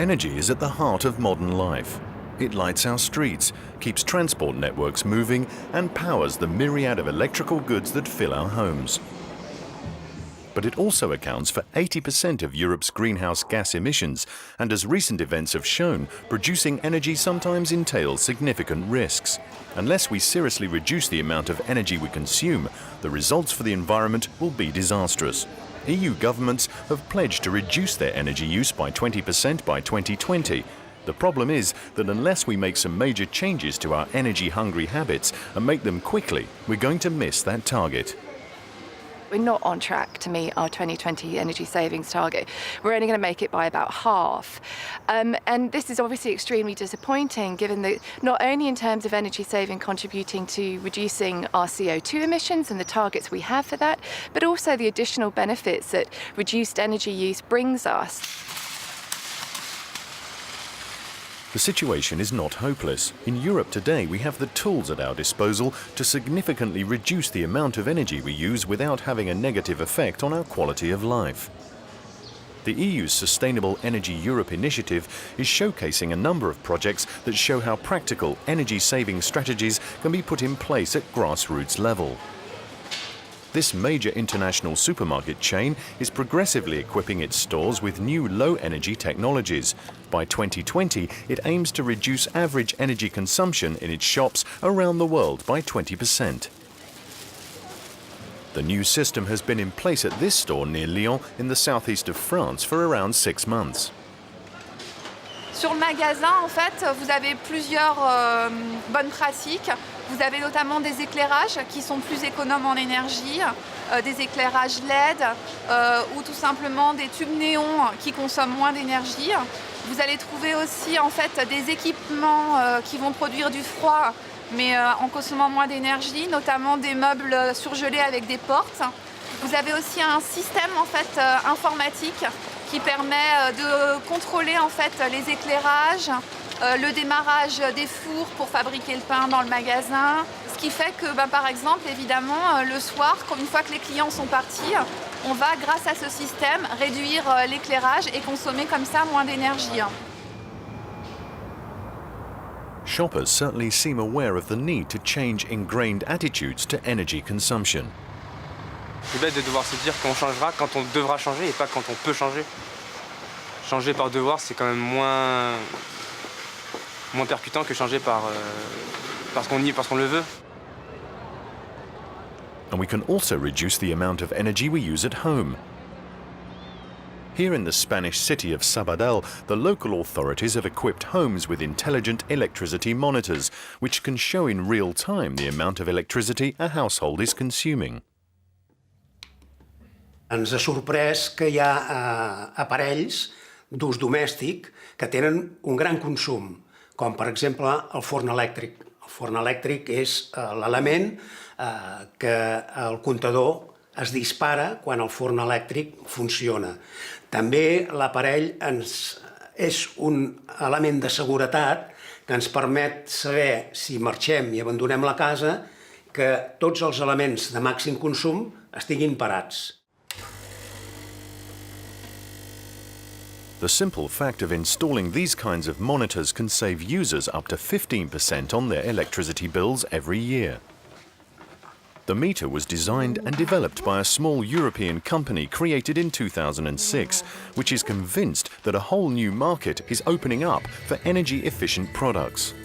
Energy is at the heart of modern life. It lights our streets, keeps transport networks moving, and powers the myriad of electrical goods that fill our homes. But it also accounts for 80% of Europe's greenhouse gas emissions, and as recent events have shown, producing energy sometimes entails significant risks. Unless we seriously reduce the amount of energy we consume, the results for the environment will be disastrous. EU governments have pledged to reduce their energy use by 20% by 2020. The problem is that unless we make some major changes to our energy-hungry habits and make them quickly, we're going to miss that target. We're not on track to meet our 2020 energy savings target. We're only going to make it by about half. And this is obviously extremely disappointing, given that not only in terms of energy saving contributing to reducing our CO2 emissions and the targets we have for that, but also the additional benefits that reduced energy use brings us. The situation is not hopeless. In Europe today, we have the tools at our disposal to significantly reduce the amount of energy we use without having a negative effect on our quality of life. The EU's Sustainable Energy Europe initiative is showcasing a number of projects that show how practical energy-saving strategies can be put in place at grassroots level. This major international supermarket chain is progressively equipping its stores with new low-energy technologies. By 2020, it aims to reduce average energy consumption in its shops around the world by 20%. The new system has been in place at this store near Lyon in the southeast of France for around 6 months. Sur le magasin, en fait, vous avez plusieurs bonnes pratiques. Vous avez notamment des éclairages qui sont plus économes en énergie, des éclairages LED ou tout simplement des tubes néons qui consomment moins d'énergie. Vous allez trouver aussi en fait des équipements qui vont produire du froid mais en consommant moins d'énergie, notamment des meubles surgelés avec des portes. Vous avez aussi un système en fait informatique qui permet de contrôler en fait les éclairages, le démarrage des fours pour fabriquer le pain dans le magasin. Ce qui fait que, par exemple, évidemment, le soir, une fois que les clients sont partis, on va, grâce à ce système, réduire l'éclairage et consommer comme ça moins d'énergie. Shoppers certainly seem aware of the need to change ingrained attitudes to energy consumption. C'est bête de devoir se dire qu'on changera quand on devra changer et pas quand on peut changer. Changer par devoir, c'est quand même moins percutant que changer parce qu'on le veut. And we can also reduce the amount of energy we use at home. Here in the Spanish city of Sabadell, the local authorities have equipped homes with intelligent electricity monitors, which can show in real time the amount of electricity a household is consuming. Ens ha sorprès que hi ha aparells d'ús domèstic que tenen un gran consum, com per exemple el forn elèctric. El forn elèctric és l'element que el comptador es dispara quan el forn elèctric funciona. També l'aparell és un element de seguretat que ens permet saber, si marxem i abandonem la casa, que tots els elements de màxim consum estiguin parats. The simple fact of installing these kinds of monitors can save users up to 15% on their electricity bills every year. The meter was designed and developed by a small European company created in 2006, which is convinced that a whole new market is opening up for energy-efficient products.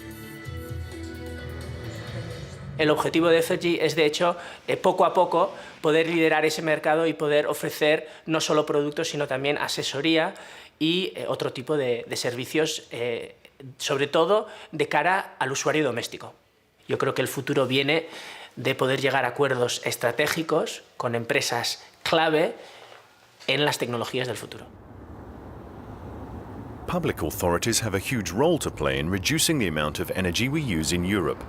El objetivo de FG es, de hecho, poco a poco poder liderar ese mercado y poder ofrecer no solo productos, sino también asesoría y otro tipo de servicios, sobre todo de cara al usuario doméstico. Yo creo que el futuro viene de poder llegar a acuerdos estratégicos con empresas clave en las tecnologías del futuro. Public authorities have a huge role to play in reducing the amount of energy we use in Europe.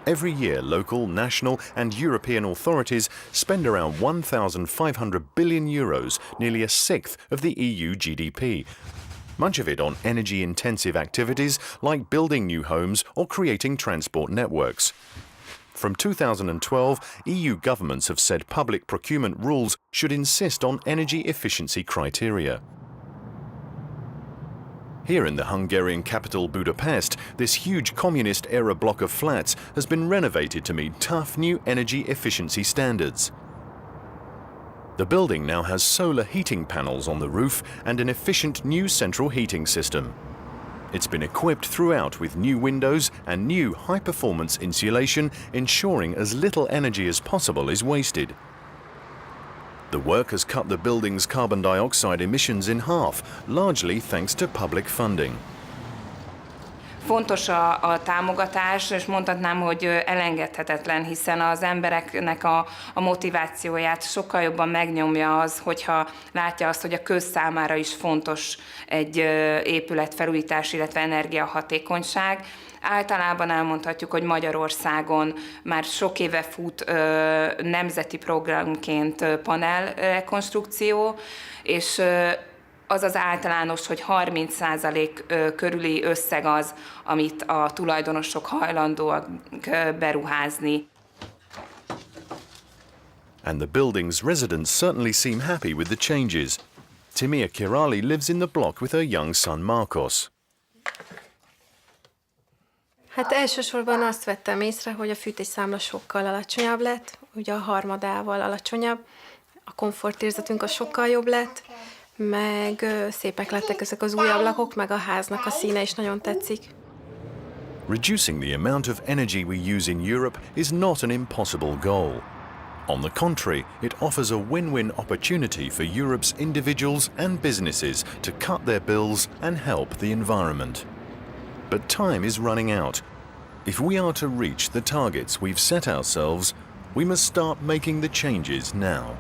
Every year, local, national and European authorities spend around 1,500 billion euros, nearly a sixth of the EU GDP. Much of it on energy-intensive activities like building new homes or creating transport networks. From 2012, EU governments have said public procurement rules should insist on energy efficiency criteria. Here in the Hungarian capital Budapest, this huge communist-era block of flats has been renovated to meet tough new energy efficiency standards. The building now has solar heating panels on the roof and an efficient new central heating system. It's been equipped throughout with new windows and new high-performance insulation, ensuring as little energy as possible is wasted. The work has cut the building's carbon dioxide emissions in half, largely thanks to public funding. Fontos a támogatás, és mondhatnám, hogy elengedhetetlen, hiszen az embereknek a motivációját sokkal jobban megnyomja az, hogyha látja azt, hogy a közszámára is fontos egy épületfelújítás, illetve energiahatékonyság. Általában elmondhatjuk, hogy Magyarországon már sok éve fut nemzeti programként panelrekonstrukció, és az az általános, hogy 30% körüli összeg az, amit a tulajdonosok hajlandóak beruházni. And the building's residents certainly seem happy with the changes. Timea Kirali lives in the block with her young son Marcos. Hát elsősorban azt vettem észre, hogy a fűtésszámla sokkal alacsonyabb lett, ugye a harmadával alacsonyabb, a komfortérzetünk a sokkal jobb lett, meg szépek lettek ezek az új ablakok, meg a háznak a színe is nagyon tetszik. Reducing the amount of energy we use in Europe is not an impossible goal. On the contrary, it offers a win-win opportunity for Europe's individuals and businesses to cut their bills and help the environment. But time is running out. If we are to reach the targets we've set ourselves, we must start making the changes now.